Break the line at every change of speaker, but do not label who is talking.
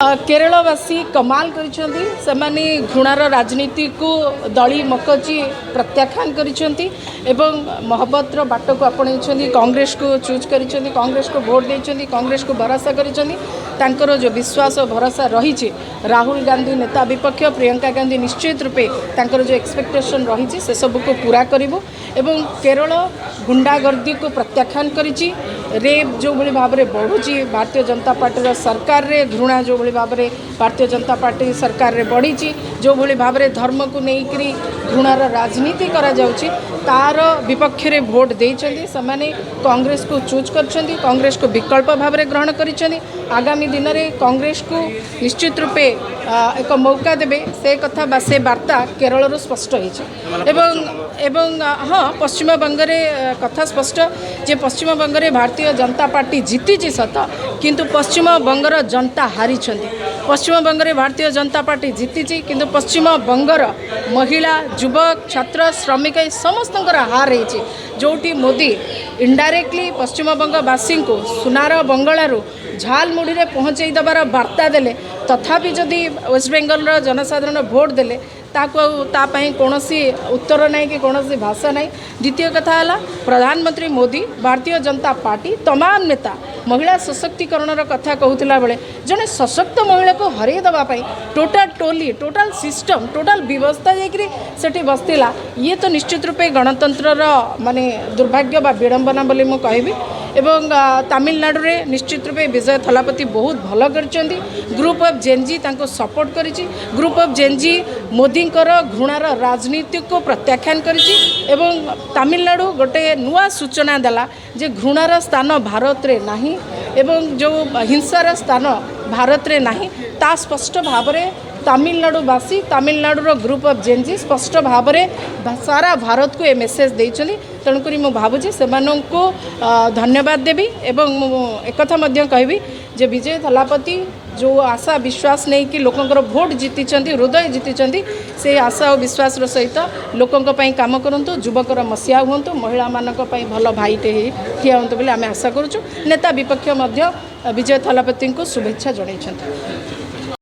केरलवासी कमाल करिसेंती सेमाने घृणार राजनीति को दली मकची प्रत्याख्यान करिसेंती एवं मोहब्बतर बाट को आपणेइछंती कांग्रेस को चूज करिसेंती कांग्रेस को वोट देइछंती कांग्रेस को भरोसा करिसेंती तांकर जो विश्वास और भरोसा रही राहुल गांधी नेता विपक्ष प्रियंका गांधी निश्चित रूपे तांकर जो एक्सपेक्टेशन रही से सब को पूरा करिवो एवं केरल गुंडागर्दी को प्रत्याख्यान करिछि रेप जो भली भाव में बढ़ुची भारतीय जनता पार्टी सरकार रे घृणा जो भली भाव में भारतीय जनता पार्टी सरकार रे बढ़ी जो भली भाव में धर्म को लेकरी घृणार राजनीति करा जाउछि तार विपक्ष रे भोट देइछंती समाने कांग्रेस को चूज करछंती कांग्रेस को विकल्प भाव में ग्रहण करिछंती आगामी दिन में कांग्रेस को निश्चित रूपे एक मौका देबे से कथा बा से वार्ता केरल स्पष्ट एवं हाँ पश्चिम बंग रे कथा स्पष्ट जे पश्चिम बंग रे भारतीय जनता पार्टी जीती सत किंतु पश्चिम बंगर जनता हारी पश्चिम बंग रे भारतीय जनता पार्टी जीती किंतु पश्चिम बंगर महिला युवक छात्र श्रमिक समस्त हार है जोटी मोदी इनडायरेक्टली पश्चिम बंगवासी को सुनार बंगलारू झाल मुड़ी रे पहुँचे देवार वार्ता देले तथापि जदि वेस्ट बेंगल जनसाधारण भोट देले तापाई कौन उत्तर ना कि कौन भाषा ना द्वितीय कथा है प्रधानमंत्री मोदी भारतीय जनता पार्टी तमाम नेता महिला सशक्तिकरण कथा कहूला बेले जड़े सशक्त महिला को हरई देवाई टोटाल टोली टोटाल सिस्टम टोटाल व्यवस्था जाकि बसला ये तो निश्चित रूपे गणतंत्र माने दुर्भाग्य बा विडंबना बोली मु कहबी एवं तमिलनाडु रे निश्चित रूपे विजय थलापति बहुत भल कर ग्रुप ऑफ जेनजी तांको सपोर्ट करिछि ग्रुप ऑफ जेनजी मोदी घृणार राजनीति को प्रत्याख्यान करिछि एवं तमिलनाडु गोटे नुआ सूचना देला जे घृणार स्थान भारत रे नाही एवं जो हिंसार स्थान भारत रे नाही ता स्पष्ट भाव में तमिलनाडुवासी तमिलनाडुर ग्रुप ऑफ जेनजी स्पष्ट भाव में सारा भारत को ये मेसेज देइछली तेणुक मु भावुची से धन्यवाद देवी एवं एक कहबी जे विजय थलापति जो आशा विश्वास नहीं कि लोकंकर भोट जीति हृदय जीति से आशा और विश्वास सहित लोकों काम करूँ युवकर मसीहा हूँ महिला मानक भल भाईटे ठिया हूँ बोली आम आशा करुँ नेता विपक्ष विजय थलापति को शुभेच्छा जन।